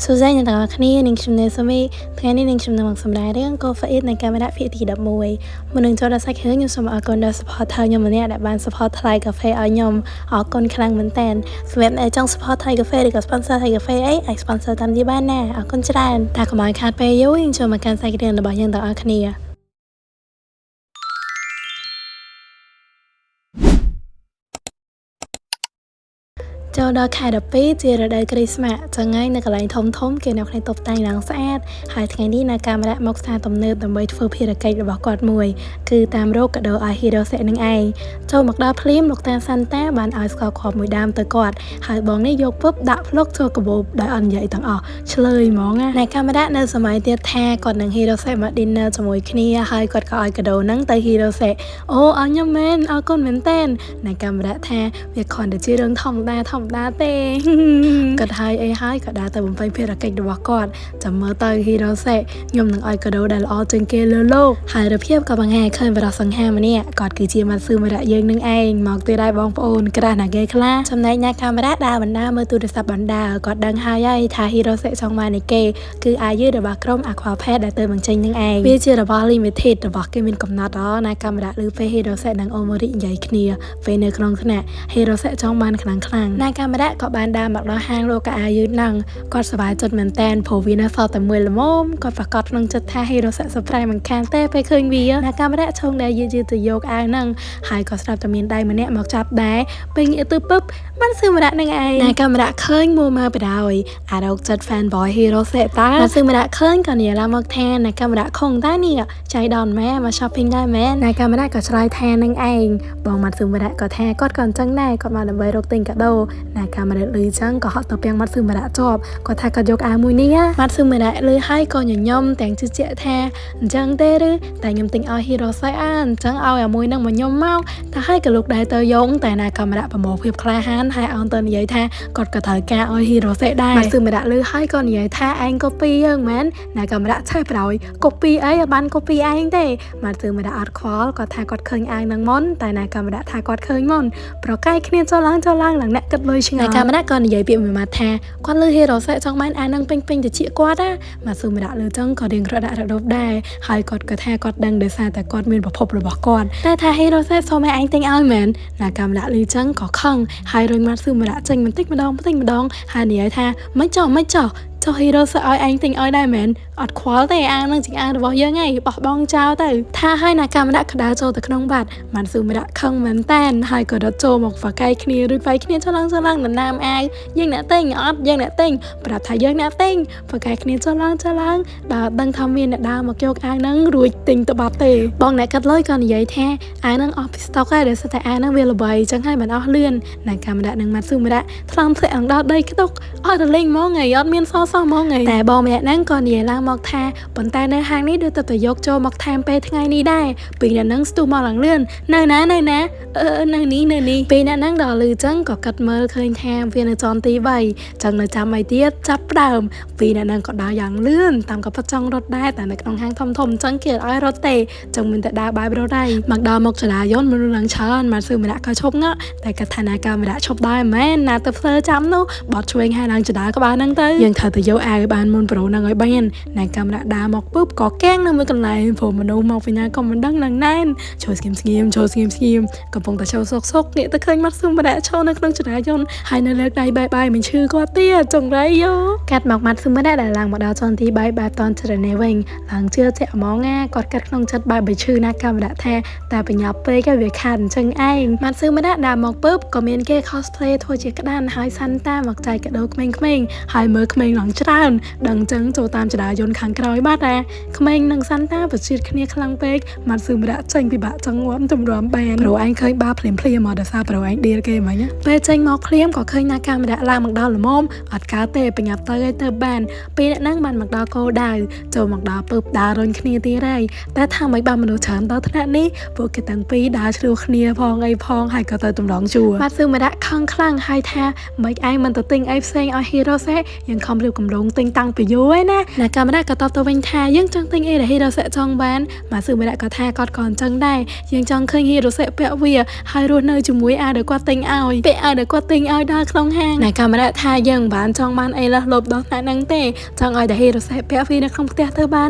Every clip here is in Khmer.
សូហ្សែអ្នកទាំងអស់គ្នានាងខ្ញុំនៅសូមីថ្ងៃនេះនាងខ្ញុំនឹងមកសម្ដែងរឿងកូហ្វអ៊ីតនៃកាមេរ៉ាភាគទី11មុននឹងចូលដល់សាច់រឿងខ្ញុំសូមអរគុណដល់ supporter ខ្ញុំម្នាក់ដែលបាន support ថ្លៃកាហ្វេឲ្យខ្ញុំអរគុណខ្លាំងមែនតើសម្រាប់អ្នកចង់ support ថ្លៃកាហ្វេឬក៏ sponsor ថ្លៃកាហ្វេអីអាច sponsor តាមនេះបានណាអរគុណច្រើនតែកុំឲ្យខាតពេលយូរយើងចូលមកកាន់សាច់រឿងរបស់យើងទាំងអស់គ្នាចូលដល់ខែ12ជារដូវគ្រីស្មាស់ចឹងហើយនៅកន្លែងធំគេនៅក្នុងតុបតែងឡើងស្អាតហើយថ្ងៃនេះនៅកាមេរ៉ាមកផ្សារទំនើបដើម្បីធ្វើភារកិច្ចរបស់គាត់មួយគឺតាមរកកាដូឲ្យហ៊ីរ៉ូសេនឹងឯងចូលមកដល់ភ្លាមលោកតាសាន់តាបានឲ្យស្ករគ្រាប់មួយដើមទៅគាត់ហើយបងនេះយកពុបដាក់ភ្លុកចូលកាបូបដោយអត់និយាយទាំងអស់ឆ្លើយហ្មងណាកាមេរ៉ានៅសម័យទៀតថាគាត់នឹងហ៊ីរ៉ូសេមក dinner ជាមួយគ្នាហើយគាត់ក៏ឲ្យកាដូហ្នឹងទៅហ៊ីរ៉ូសេអូឲ្យខ្ញុំមែនអរគុណមែនតើនៅកាមេរ៉ាថាវាគ្រាន់តែជារឿងធម្មតាទេគាត់ហើយអីហើយក៏ដើរទៅបំពេញភារកិច្ចរបស់គាត់ចាំមើលទៅហ៊ីរ៉ូសេខ្ញុំនឹងឲ្យកាដូដែលល្អជាងគេលើលោកហើយរូបភាពក៏បង្ហាញឃើញបរិសង្ហាម្នាក់គាត់គឺជាម៉ាត់ស៊ឺម្នាក់យើងនឹងឯងមកទៅដែរបងប្អូនក្រាស់ណាគេខ្លះចំណែកអ្នកកាមេរ៉ាដើរបណ្ដាមើលទូរស័ព្ទបណ្ដាគាត់ដឹងហើយថាហ៊ីរ៉ូសេចង់បាននេះគេគឺអាយុរបស់ក្រុម Aquapad ដែលទៅបញ្ចេញនឹងឯងវាជារបស់ limited របស់គេមានកំណត់ណាកាមេរ៉ាឬពេលហ៊ីរ៉ូសេនិងអូម៉ូរីនិយាយគ្នាពេលនៅក្នុងថ្នាក់ហ៊ីរ៉ូសេចង់បានខ្លាំងណាកាមេរ៉ាក៏បានដើរមកដល់ហាងលោកអាយុហ្នឹងគាត់សប្បាយចិត្តមែនតើព្រោះវានៅសល់តែមួយល្មមគាត់ប្រកាសក្នុងចិត្តថាហ៊ីរ៉ូសេសប្រៃមិនខានទេពេលឃើញវាណាកាមេរ៉ាឆុងដែលយឺតទៅយកអាវហ្នឹងហើយក៏ស្រាប់តែមានដៃម្នាក់មកចាប់ដែរពេលងាកទៅពឹបបានស៊ឺម្នាក់នឹងឯងណាកាមេរ៉ាឃើញមួមកបដ ாய் អារោគចិត្ត fan boy ហ៊ីរ៉ូសេតើបានស៊ឺម្នាក់ឃើញក៏និយាយឡើងមកថាណាកាមេរ៉ាខុងតានេះចៃដនម៉ែមក shopping ដែរមែនណាកាមេរ៉ាក៏ឆ្លើយថានឹងឯងបងមកស៊ឺម្នាក់ក៏ថាគាត់ក៏អញ្ចឹងដែរគាត់មកដើម្បីរកទិញកាដូណាកាមេរ៉ាលឺចឹងក៏ហត់ទៅពាំងមាត់ស៊ឺម្នាក់ជាប់គាត់ថាគាត់យកអាវមួយនេះមាត់ស៊ឺម្នាក់លឺហើយក៏ញញឹមទាំងជឿជាក់ថាអញ្ចឹងទេឬតែខ្ញុំទិញឲ្យហ៊ីរ៉ូសេអញ្ចឹងឲ្យអាមួយនឹងមកខ្ញុំមកតែហើយក៏លោកដែរទៅយកតែណាកាមេរ៉ាប្រមូលភាពក្លាហានហើយអងទៅនិយាយថាគាត់ក៏ត្រូវការឲ្យហ៊ីរ៉ូសេដែរមាត់ស៊ឺម្នាក់លឺហើយក៏និយាយថាឯងកូពីយើងមែនណាកាមេរ៉ាឆេះប្រោយកូពីអីបានកូពីឯងទេមាត់ស៊ឺម្នាក់អត់ខ្វល់គាត់ថាគាត់ឃើញអាវនឹងមុនតែណាកាមេរ៉ាថាគាត់ឃើញមុនប្រកែកគ្នាចូលឡើងឡើងអ្នកគិតលុយឆ្ងាយកាមេរ៉ាក៏និយាយពាក្យមួយម៉ាត់ថាគាត់លឺហ៊ីរ៉ូសេចង់បានអានឹងពេញទៅជាគាត់ណាមកស៊ឺម្នាក់លឺចឹងក៏រៀងរដាក់រដូបដែរហើយគាត់ក៏ថាគាត់ដឹងដោយសារតែគាត់មានប្រភពរបស់គាត់តែថាហ៊ីរ៉ូសេសូមឲ្យឯងទិញឲ្យមែនណាកាមេរ៉ាលឺចឹងក៏ខឹងហើយរុញមកស៊ឺម្នាក់ចេញបន្តិចម្ដងហើយនិយាយថាមិនចោះចុះហ៊ីរ៉ូសេឲ្យឯងទិញឲ្យដែរមែនអត់ខ្វល់ទេអានឹងជាអារបស់យើងឯងបោះបង់ចោលទៅថាឲ្យណាកាមេរ៉ាក្តារចូលទៅក្នុងបាត់មិនស៊ឺម្នាក់ខឹងមែនតែនហើយក៏រត់ចូលមកវាយគ្នាឬវាយគ្នាចូលឡើងដណ្ដើមអាវយើងអ្នកទិញអត់យើងអ្នកទិញប្រាប់ថាយើងអ្នកទិញវាយគ្នាចូលឡើងដល់ដឹងថាមានអ្នកដើរមកយកអាវនឹងរួចទិញទៅបាត់ទេបងអ្នកកាត់លុយក៏និយាយថាអាវនឹងអស់ពីស្តុកហើយដែលស្ទើរតែអាវនឹងវាល្បីចឹងហើយមិនអស់លឿនណាកាមេរ៉ានឹងម៉ាត់ស៊ឺម្នាក់ថ្លង់ធ្លាក់អង្គដល់ដីខ្ទុកអត់រលេងហ្មងឯងអត់មានសោះហ្មងឯងតែបងម្នាក់ហ្នឹងក៏និយាយឡើងមកថាប៉ុន្តែនៅហាងនេះដូចទៅយកចូលមកថែមពេលថ្ងៃនេះដែរពីអ្នកហ្នឹងស្ទុះមកឡើងលឿននៅណានៅនេះពេលអ្នកហ្នឹងដល់លឺចឹងក៏កាត់មើលឃើញថាវានៅចន់ទី3ចឹងនៅចាំអីទៀតចាប់ដើមពីអ្នកហ្នឹងក៏ដើរយ៉ាងលឿនតាមក៏ប៉ចង់រត់ដែរតែនៅក្នុងហាងធំចឹងគេអត់ឲ្យរត់ទេចឹងមានតែដើរបែបរត់ដែរមកដល់មកចរាយន្តមនុស្សឡើងច្រើនមកស៊ឺម្នាក់ក៏ឈប់ងក់តែគាត់ថាណាកាមេរ៉ាឈប់ដែរមែនណាទៅធ្វើចាំនោះបត់ឆ្វេងហើយឡើងចរាក្បាលហ្នឹងទៅយើងត្រូវទៅយកអាវបានមុនប្រូនឹងឲ្យបានណាកាមេរ៉ាដើរមកពឹបក៏កាំងនៅមួយកន្លែងព្រោះមនុស្សមកពីណាក៏មិនដឹងនឹងណែនចូលស្ងៀមកំពុងតែចូលសុកងាកទៅឃើញមាត់ស៊ឺម្នាក់ឈរនៅក្នុងចរាយន្តហើយនៅលើដៃបាយមិនឈឺគាត់ទៀតចង្រៃយោកាត់មកមាត់ស៊ឺម្នាក់ដែលឡើងមកដល់ចន្ទទី3បែបតនចរណេវិញឡើងជឿជាក់ហ្មងណាគាត់កាត់ក្នុងចិត្តបែបឈឺណាកាមេរ៉ាថាតែបញ្ញាប់ពេកឲ្យវាខាតអញ្ចឹងឯងមាត់ស៊ឺម្នាក់ដើរមកពឹបក៏មានគេ cosplay ធ្វើជាក្តានហើយសាន់តាមកចែកកាដូក្មេងៗហើយមើលក្មេងឡើងច្រើនដឹងចឹងចូលតាមចរាយន្តខាងក្រោយបាត់ក្មេងនឹងសាន់តាប្រជិតគ្នាខ្លាំងពេកមាត់ស៊ឺម្នាក់ចេញពិបាកចង់វាំទម្រាំបានប្រូឯងឃើញបាភ្លាមមកដល់សារប្រូឯងឌីលគេហ្មងពេលចេញមកភ្លាមក៏ឃើញណាកាមេរ៉ាឡើងមកដល់ល្មមអត់កើតទេបញ្ញាប់ទៅបានពេលអ្នកហ្នឹងបានមកដល់គោលដៅចូលមកដល់ពឹបដើររុញគ្នាទៀតហើយតែថាមិនបានមនុស្សច្រើនដល់ថ្នាក់នេះពួកគេទាំងពីរដើរឆ្លោះគ្នាផងអីផងហើយក៏ទៅតម្រង់ជួរមាត់ស៊ឺម្នាក់ខឹងខ្លាំងហើយថាមិនឯងមិនទៅទិញអីផ្សេងឲ្យហ៊ីរ៉ូសេយើងខំរៀប កំឡុងទិញតាំងពីយូរឯណាអ្នកកាមេរ៉ាក៏តបទៅវិញថាយើងចង់ទិញអីដែលហ៊ីរ៉ូសេចង់បានម៉ាស៊ឺម្នាក់ក៏ថាគាត់ក៏អញ្ចឹងដែរយើងចង់ឃើញហ៊ីរ៉ូសេពាក់វាហើយរស់នៅជាមួយអាវដែលគាត់ទិញឲ្យពាក់អាវដែលគាត់ទិញឲ្យដល់ក្នុងហាងអ្នកកាមេរ៉ាថាយើងមិនបានចង់បានអីលះលប់ដល់ថ្នាក់ហ្នឹងទេចង់ឲ្យតែហ៊ីរ៉ូសេពាក់វានៅក្នុងផ្ទះទៅបាន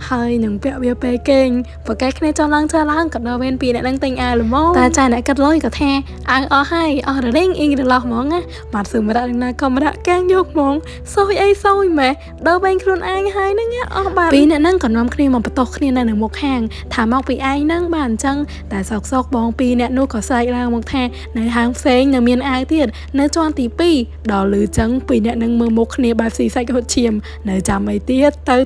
ហើយនឹងពាក់វាពេលគេងប្រកែកគ្នាចំឡើងក៏ដល់វេនពីអ្នកហ្នឹងទិញអាវល្មមតែចាអ្នកកាត់លុយក៏ថាអាវអស់ហើយអស់រលេងអ៊ីងរឡោះហ្មងណាម៉ាត់ស៊ឺម្នាក់នឹងកាមេរ៉ាកាំងយកហ្មងសួយអីសួយម៉ែដល់វែងខ្លួនឯងហើយហ្នឹងអស់បាទពីអ្នកហ្នឹងក៏នាំគ្នាមកបន្ទោសគ្នានៅមុខហាងថាមកពីឯងហ្នឹងបានអញ្ចឹងតែសោកបងពីអ្នកនោះក៏ស្រែកឡើងមកថានៅហាងផ្សេងនៅមានអាវទៀតនៅជាន់ទី2ដល់លឺចឹងពីអ្នកហ្នឹងមើលមុខគ្នាបែបស៊ីសាច់ហត់ឈាមនៅចាំអីទៀតទៅ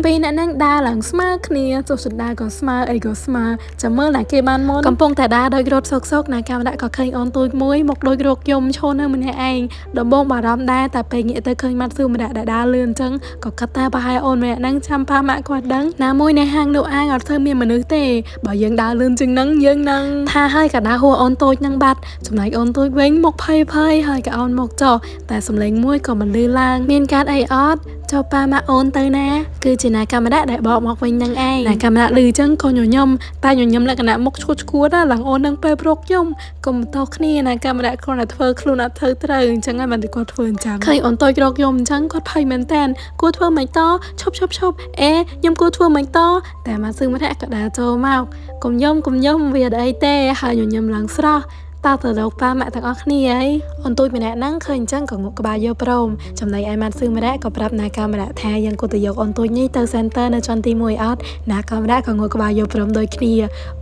ពីអ្នកហ្នឹងដើរឡើងស្មើគ្នាចុះសណ្ដាក៏ស្មើអីក៏ស្មើចាំមើលណាគេបានមុនកំពុងតែដើរដោយរត់សោកណាកាមេរ៉ាក៏ឃើញអូនទូចមួយមកដូចរកយំឈរនៅម្នាក់ឯងដំបងបារម្ភដែរតែពេលងាកទៅឃើញម៉ាត់ស៊ូម្នាក់ដែលដើរលឿនអញ្ចឹងក៏គិតថាប្រហែលអូនម្នាក់ហ្នឹងចាំប៉ាម៉ាក់គាត់ដឹងណាមួយនៅហាងនោះអាងអត់ធ្វើមានមនុស្សទេបើយើងដើរលឿនជាងហ្នឹងយើងនឹងថាហើយក៏ដើរហួរអូនតូចហ្នឹងបាត់ចំណែកអូនតូចវិញមកភ័យហើយក៏អូនមកចុះតែសំឡេងមួយក៏មិនលឺឡើងមានការអីអត់ចុះប៉ាម៉ាក់អូនទៅណាគឺជាណាកាមេរ៉ាដែលបកមកវិញហ្នឹងឯងណាកាមេរ៉ាលឺអញ្ចឹងក៏ញញឹមតែញញឹមលក្ខណៈមុខឈួតណាឡើងអូននឹងពេលព្រោកយំកុំតោះគ្នាណាកាមេរ៉ាគ្រាន់តែធ្វើខ្លួនអត់ត្រូវអញ្ចឹងហើយមិនគាត់ធ្វើអញ្ចឹងឃើញអូនតូចរកយំអញ្ចឹងគាត់ភ័យមែនតើគួរធ្វើមិនតឈប់អេខ្ញុំគួរធ្វើមិនតតែម៉ាស៊ឺម្នាក់ក៏ដើរចូលមកកុំយំវាអត់អីទេហើយញញឹមឡើងស្រស់តើទៅលោកប៉ាម៉ាក់ទាំងអស់គ្នាអីអូនទូចម្នាក់ហ្នឹងឃើញអញ្ចឹងក៏ងក់ក្បាលយកព្រមចំណែកឯម៉ាត់ស៊ឺម្នាក់ក៏ប្រាប់ណាកាមេរ៉ាថាយើងគួរទៅយកអូនទូចនេះទៅ center នៅជាន់ទី1អត់ណាកាមេរ៉ាក៏ងក់ក្បាលយកព្រមដូចគ្នា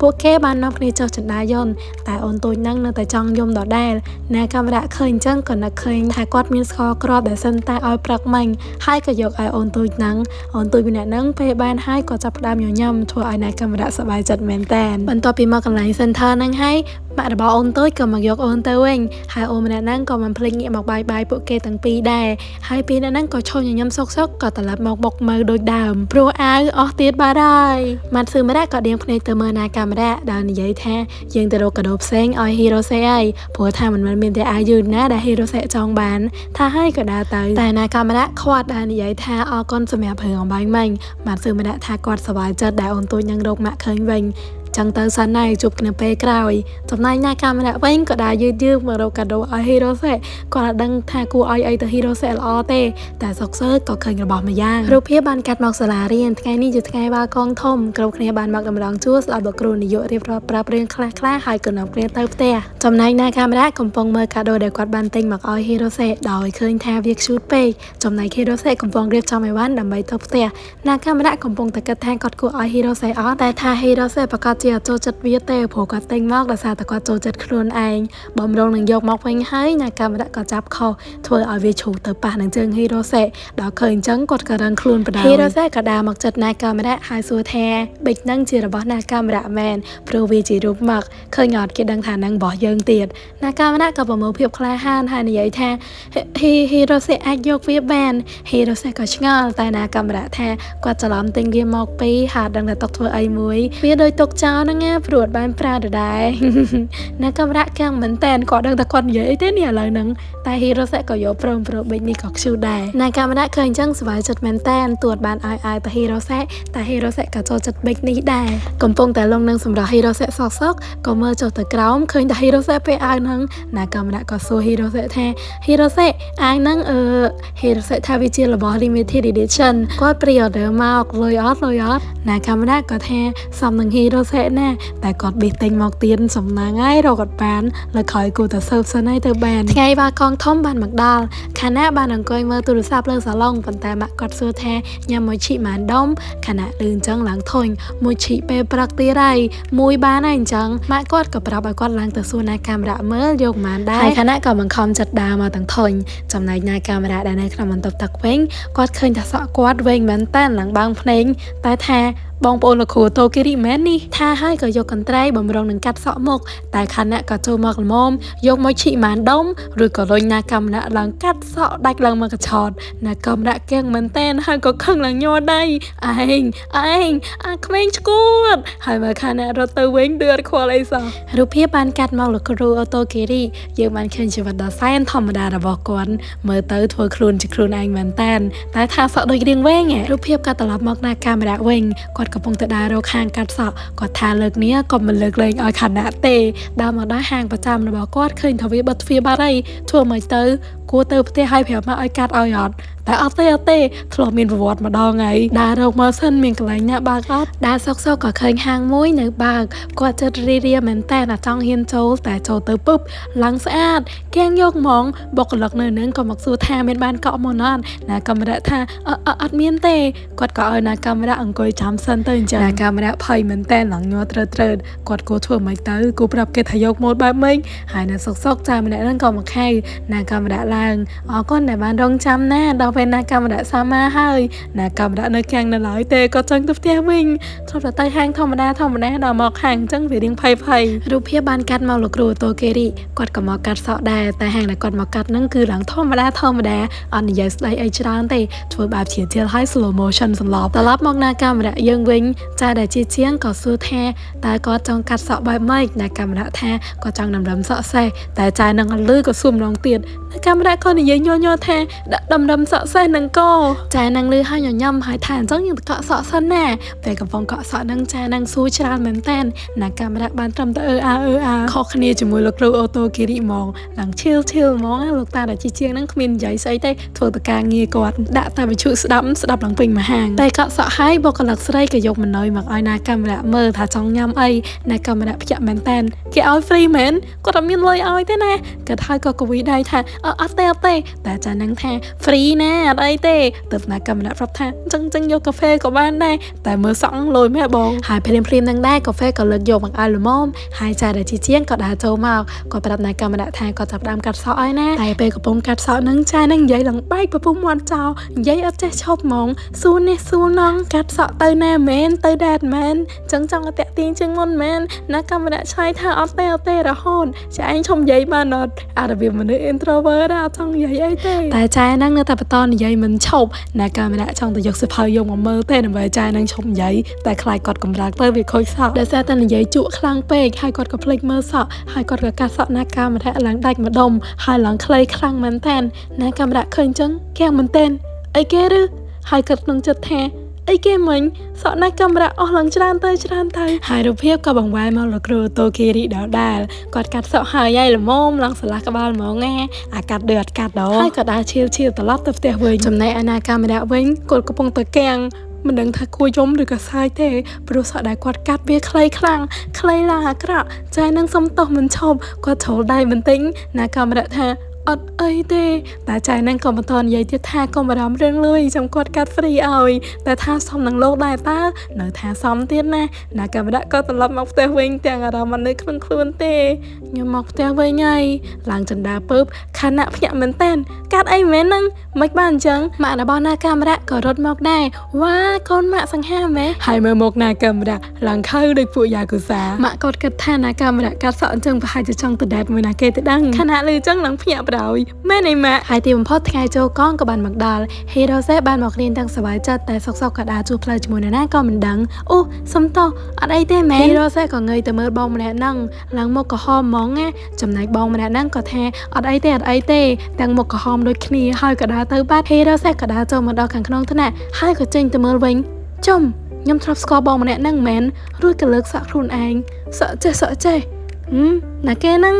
ពួកគេបាននាំគ្នាចុះចណ្ដាយន្តតែអូនទូចហ្នឹងនៅតែចង់យំដដែលណាកាមេរ៉ាឃើញអញ្ចឹងក៏នឹកឃើញថាគាត់មានស្ករគ្រាប់ដែលសិនតែឲ្យព្រឹកមិញហើយក៏យកឲ្យអូនទូចហ្នឹងអូនទូចម្នាក់ហ្នឹងពេលបានហើយក៏ចាប់ផ្ដើមញញឹមធ្វើឲ្យណាកាមេរ៉ាសប្បាយចិត្តមែនតើបន្ទាប់ពីមកកន្លែង center ហ្នឹងហើយម៉ាក់របស់អូនតូចក៏មកយកអូនទៅវិញហើយអូនម្នាក់ហ្នឹងក៏មិនភ្លេចងាកមកបាយពួកគេទាំងពីរដែរហើយពីអ្នកហ្នឹងក៏ឈរញញឹមសុកក៏ត្រឡប់មកបុកមើលដូចដើមព្រោះអាវអស់ទៀតបាត់ហើយម៉ាត់ស៊ឺម្នាក់ក៏ដៀងភ្នែកទៅមើលណាកាមេរ៉ាដែលនិយាយថាយើងទៅរកកាដូផ្សេងឲ្យហ៊ីរ៉ូសេហើយព្រោះថាមិនមានតែអាវយឺតណាដែលហ៊ីរ៉ូសេចង់បានថាហើយក៏ដើរទៅតែណាកាមេរ៉ាខ្វាត់ដែលនិយាយថាអរគុណសម្រាប់រឿងអំបែងមិញម៉ាត់ស៊ឺម្នាក់ថាគាត់សប្បាយចិត្តដែលអូនតូចនឹងរកម៉ាក់ឃើញវិញចឹងទៅសិនហើយជួបគ្នាពេលក្រោយចំណែកណាកាមេរ៉ាវិញក៏ដើរយឺតមករកកាដូឲ្យហ៊ីរ៉ូសេគាត់អត់ដឹងថាគួរឲ្យអីទៅហ៊ីរ៉ូសេល្អទេតែសុកសើក៏ឃើញរបស់មួយយ៉ាងរូបភាពបានកាត់មកសាលារៀនថ្ងៃនេះជាថ្ងៃបាល់កងធំគ្រប់គ្នាបានមកតម្រង់ជួរស្ដាប់លោកគ្រូនាយករៀបរាប់ប្រាប់រឿងខ្លះហើយក៏នាំគ្នាទៅផ្ទះចំណែកណាកាមេរ៉ាកំពុងមើលកាដូដែលគាត់បានទិញមកឲ្យហ៊ីរ៉ូសេដោយឃើញថាវាខ្ជូតពេកចំណែកហ៊ីរ៉ូសេកំពុងរៀបចំអីវ៉ាន់ដើម្បីទៅផ្ទះណាកាមេរ៉ាកំពុងតែគិតថាគាត់គួរឲ្យហ៊ីរ៉ូសេអត់តែថាហ៊ីរ៉ូសេប្រកាសជាចូលចិត្តវាទេព្រោះគាត់ទិញមកដោយសារតែគាត់ចូលចិត្តខ្លួនឯងបំរុងនឹងយកមកវិញហើយណាកាមេរ៉ាក៏ចាប់ខុសធ្វើឲ្យវាឈូសទៅប៉ះនឹងជើងហ៊ីរ៉ូសេដល់ឃើញអញ្ចឹងគាត់ក៏រឹងខ្លួនបដ ហ៊ីរ៉ូសេក៏ដើរមកចិត្តណាកាមេរ៉ាហើយសួរថាប៊ិចហ្នឹងជារបស់ណាកាមេរ៉ាមែនព្រោះវាជារូបមកឃើញអត់គេដឹងថាហ្នឹងរបស់យើងទៀតណាកាមេរ៉ាក៏ប្រមូលភាពក្លាហានហើយនិយាយថាហ៊ីរ៉ូសេអាចយកវាបានហ៊ីរ៉ូសេក៏ឆ្ងល់តែណាកាមេរ៉ាថាគាត់ច្រឡំទិញវាមកពីហើយដឹងតែຕົកធ្វើអីមួយវាដូចຕົកចោលហ្នឹងណាព្រោះបានប្រើដដែលណាកាមេរ៉ាកាំងមែនតែនគាត់ដឹងតែគាត់និយាយអីទេនេះឥឡូវហ្នឹងតែហ៊ីរ៉ូសេក៏យកព្រមប៊ិចនេះក៏ខ្ជូតដែរណាកាមេរ៉ាឃើញអញ្ចឹងសប្បាយចិត្តមែនតែនទួតបានឲ្យតែហ៊ីរ៉ូសេតែហ៊ីរ៉ូសេក៏ចូលចិត្តប៊ិចនេះដែរកំពុងតែលងនឹងសម្រាប់ហ៊ីរ៉ូសេសោកក៏មើលចុះទៅក្រោមឃើញតែហ៊ីរ៉ូសេពេលអាវហ្នឹងណាកាមេរ៉ាក៏សួរហ៊ីរ៉ូសេថាហ៊ីរ៉ូសេអាវហ្នឹងហ៊ីរ៉ូសេថាវាជារបស់ limited edition គាត់ pre-order មកលុយអត់ណាកាមេរ៉ាក៏ថាសំនឹងហ៊ីរ៉ូសេណាតែគាត់បេះទិញមកទៀតសំណាងហើយរកអត់បានលើក្រោយគូទៅស៊ើបសិនហើយទៅបានថ្ងៃបាល់កងធំបានមកដល់ខណៈបានអង្គុយមើលទូរស័ព្ទលើសាឡុងប៉ុន្តែម៉ាក់គាត់សួរថាញ៉ាំមួយឈីម៉ានដុំខណៈលឿនអញ្ចឹងឡើងធុញមួយឈីពេលព្រឹកទៀតហើយមួយបានហើយអញ្ចឹងម៉ាក់គាត់ក៏ប្រាប់ឲ្យគាត់ឡើងទៅសួរណាកាមេរ៉ាមើលយកម៉ានដែរហើយខណៈក៏បង្ខំចិត្តដើរមកទាំងធុញចំណែកណាកាមេរ៉ាដែលនៅក្នុងបន្ទប់ទឹកវិញគាត់ឃើញថាសក់គាត់វិញមែនតើឡើងបាំងភ្នែកតែថា បងប្អូនលោកគ្រូតូគីរីមែននេះថាហើយក៏យកកន្ត្រៃបំរុងនឹងកាត់សក់មកតែខណៈក៏ចូលមកល្មមយកមកឈីម៉ានដុំឬក៏លុញណាកាមណៈឡើងកាត់សក់ដាច់ឡើងមកកឆោតណាកាមណៈគៀងមែនតែនហើយក៏ខឹងឡើងញ័រដៃឯងអាក្មេងឈួតហើយមកខណៈរត់ទៅវិញដឿតខ្វល់អីសោះរូបភាពបានកាត់មកលោកគ្រូអូតូគីរីយើងបានឃើញជីវិតដ៏សែនធម្មតារបស់គាត់មើលទៅធ្វើខ្លួនជាខ្លួនឯងមែនតែនតែថាសក់ដូចរៀងវែងរូបភាពក៏ត្រឡប់មកណាកាមេរ៉ាវិញគាត់កំពុងទៅដើររកហាងកាត់សក់គាត់ថាលើកនេះក៏មិនលើកលែងឲ្យខណៈទេដើរមកដល់ហាងប្រចាំរបស់គាត់ឃើញថាវាបិទទ្វារបាត់ហើយធ្វើមិនទៅគួរទៅផ្ទះឲ្យប្រាប់មកឲ្យកាត់ឲ្យអត់តែអត់ទេធ្លាប់មានប្រវត្តិម្ដងហើយដើររកមកសិនមានកន្លែងណាបើកអត់ដើរសុកក៏ឃើញហាងមួយនៅបើកគាត់ចិត្តរីមែនតែចង់ហ៊ានចូលតែចូលទៅពឹបឡើងស្អាតកៀងយកហ្មងបុគ្គលិកនៅនឹងក៏មកសួរថាមានបានកក់មកអត់ណាកាមេរ៉ាថាអត់មានទេគាត់ក៏ឲ្យណាកាមេរ៉ាអង្គុយចាំសិនទៅអញ្ចឹងណាកាមេរ៉ាភ័យមែនតែឡើងញ័រត្រើតគាត់គួរធ្វើមិនទៅគូប្រាប់គេថាយកម៉ូតបែបម៉េចហើយណាសុកចាម្នាក់ហ្នឹងក៏មកខៅណាកាមេរ៉ាឡើងអរគុណដែលបានរងចាំណាដល់ពេលណាកាមេរ៉ាសាម៉ាហើយណាកាមេរ៉ានៅខាងនៅឡើយទេក៏ចង់ទៅផ្ទះវិញធ្លាប់ទៅហាងធម្មតាដល់មកហាងអញ្ចឹងវារៀងភ័យរូបភាពបានកាត់មកលោកគ្រូតូគីរីគាត់ក៏មកកាត់សក់ដែរតែហាងដែលគាត់មកកាត់ហ្នឹងគឺឡើងធម្មតាអត់និយាយស្ដីអីច្រើនទេធ្វើបែបជាឲ្យ slow motion សន្លប់ត្រឡប់មកណាកាមេរ៉ាយើងវិញចាដែលជាងក៏សួរថាតើគាត់ចង់កាត់សក់បែបម៉េចណាកាមេរ៉ាថាគាត់ចង់ដំរឹមសក់សេះតែចានឹងអត់លឺក៏សួរម្ដងទៀតណាកាមេរ៉ាក៏និយាយញ័រថាដាក់ដំរឹមសក់សេះនឹងក៏ចានឹងលឺហើយញញឹមហើយថាអញ្ចឹងយើងទៅកក់សក់សិនណាតែកំពុងកក់សក់នឹងចានឹងសួរច្រើនមែនតើណាកាមេរ៉ាបានត្រឹមតែខុសគ្នាជាមួយលោកគ្រូអូតូគីរីហ្មងឡើងឈិលហ្មងលោកតាដែលជាងហ្នឹងគ្មាននិយាយស្អីទេធ្វើតែការងារគាត់ដាក់តែវិទ្យុស្ដាប់ឡើងពេញមួយហាងតែកក់សក់ហើយបុគ្គលិកស្រីក៏យកម៉ឺនុយមកឲ្យណាកាមេរ៉ាមើលថាចង់ញ៉ាំអីណាកាមេរ៉ាភ្ញាក់មែនតើគេឲ្យ free មែនគាត់អត់មានលុយឲ្យទេណាគាត់ហើយក៏កវីដៃថាអត់ទេតែចានឹងថា free ណាអត់អីទេទៅណាកាមេរ៉ាប្រាប់ថាអញ្ចឹងយកកាហ្វេក៏បានដែរតែមើលសក់លុយមែនបងហើយភ្លាមនឹងដែរកាហ្វេក៏លើកយកមកឲ្យល្មមហើយចាដែលជាងក៏ដើរចូលមកក៏ប្រាប់ណាកាមេរ៉ាថាគាត់ចាប់ដើមកាត់សក់ឲ្យណាតែពេលកំពុងកាត់សក់នឹងចានឹងនិយាយឡើងបែកប្រពុំមាត់ចោលនិយាយអត់ចេះឈប់ហ្មងសួរនេះសួរណងកាត់សក់ទៅណាមែនទៅដែរមែនចឹងចង់ឲ្យតាក់ទាញជាងមុនមែនណាកាមេរ៉ាឆ្លើយថាអត់ទេរហូតចាឯងឈប់និយាយបានអត់អារបៀបមនុស្ស introvert អត់ចង់និយាយអីទេតែចានឹងនៅតែបន្តនិយាយមិនឈប់ណាកាមេរ៉ាចង់ទៅយកសិភៅយកមកមើលទេដើម្បីចានឹងឈប់និយាយតែខ្លាចគាត់កម្រើកទៅវាខូចសក់ដោយសារតែនិយាយជក់ខ្លាំងពេកហើយគាត់ក៏ភ្លេចមើលសក់ហើយគាត់ក៏កាត់សក់ណាកាមេរ៉ាឡើងដាច់ម្ដុំហើយឡើងខ្លីខ្លាំងមែនតើណាកាមេរ៉ាឃើញចឹងកៀងមែនតើអីគេឬហើយគាត់ក្នុងចិត្តថាអីគេមិញសក់ណាកាមេរ៉ាអស់ឡើងច្រើនទៅហើយរូបភាពក៏បង្វែរមកលោកគ្រូតូគីរីដាល់គាត់កាត់សក់ហើយល្មមឡើងស្រឡះក្បាលហ្មងណាអាកាត់អត់កាត់ដល់ហើយក៏ដើរឈៀលត្រឡប់ទៅផ្ទះវិញចំណែកឯណាកាមេរ៉ាវិញគាត់កំពុងតែកៀងមិនដឹងថាគួរយំឬក៏សើចទេព្រោះសក់ដែលគាត់កាត់វាខ្លីខ្លាំងខ្លីឡើងអាក្រក់ចានឹងសុំទោសមិនឈប់គាត់ជ្រុលដៃបន្តិចណាកាមេរ៉ាថាអត់អីទេតែចៃនឹងក៏បន្តនិយាយទៀតថាកុំបារម្ភរឿងលុយចាំគាត់កាត់ free ឲ្យតែថាសមនឹងលោកដែរតើនៅថាសមទៀតណាកាមេរ៉ាក៏ត្រឡប់មកផ្ទះវិញទាំងអារម្មណ៍នៅក្នុងខ្លួនទេខ្ញុំមកផ្ទះវិញហើយឡើងចន្ទាពើបខណៈភ្ញាក់មែនតើកាត់អីមែនហ្នឹងមិនបានអញ្ចឹងម៉ាក់របស់ណាកាមេរ៉ាក៏រត់មកដែរវ៉ាកូនម៉ាក់សង្ហាមែនហើយមើលមកណាកាមេរ៉ាឡើងខៅដូចពួកយ៉ាគូសាម៉ាក់គាត់គិតថាណាកាមេរ៉ាកាត់សក់អញ្ចឹងប្រហែលជាចង់ទៅដែតមួយណាគេទៅដឹងខណៈលឺអញ្ចឹងឡើងភ្ញាក់មែនអីម៉ាក់ហើយទីបំផុតថ្ងៃចូលកងក៏បានមកដល់ហេរ៉ូសេបានមករៀនទាំងសប្បាយចិត្តតែសុកក៏ដើរជួបផ្លូវជាមួយណាក៏មិនដឹងអូសុំតោះអត់អីទេមែនហេរ៉ូសេក៏ងើយទៅមើលបងម្នាក់ហ្នឹងឡើងមុខក្រហមហ្មងណាចំណែកបងម្នាក់ហ្នឹងក៏ថាអត់អីទេទាំងមុខក្រហមដូចគ្នាហើយក៏ដើរទៅបាត់ហេរ៉ូសេក៏ដើរចូលមកដល់ខាងក្នុងថ្នាក់ហើយក៏ចេញទៅមើលវិញខ្ញុំធ្លាប់ស្គាល់បងម្នាក់ហ្នឹងមែនរួចក៏លើកសក់ខ្លួនឯងសក់ចេះណាគេហ្នឹង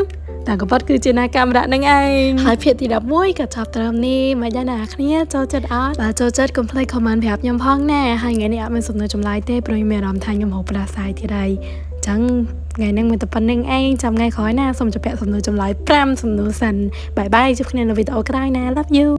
តែក៏បាត់គឺជាណាកាមេរ៉ានឹងឯងហើយភាគទី11ក៏ចប់ត្រឹមនេះមកយ៉ាងណាគ្នាចូលចិត្តអត់បើចូលចិត្តកុំភ្លេច comment ប្រាប់ខ្ញុំផងណាហើយថ្ងៃនេះអត់មានសំណួរចម្លើយទេព្រោះមានអារម្មណ៍ថាខ្ញុំហៅប្រាស្រ័យទៀតហើយអញ្ចឹងថ្ងៃនេះមានតែប៉ុណ្្នឹងឯងចាំថ្ងៃក្រោយណាសូមជម្រាបសំណួរចម្លើយ5សំណួរសិនបាយជួបគ្នានៅវីដេអូក្រោយណា Love you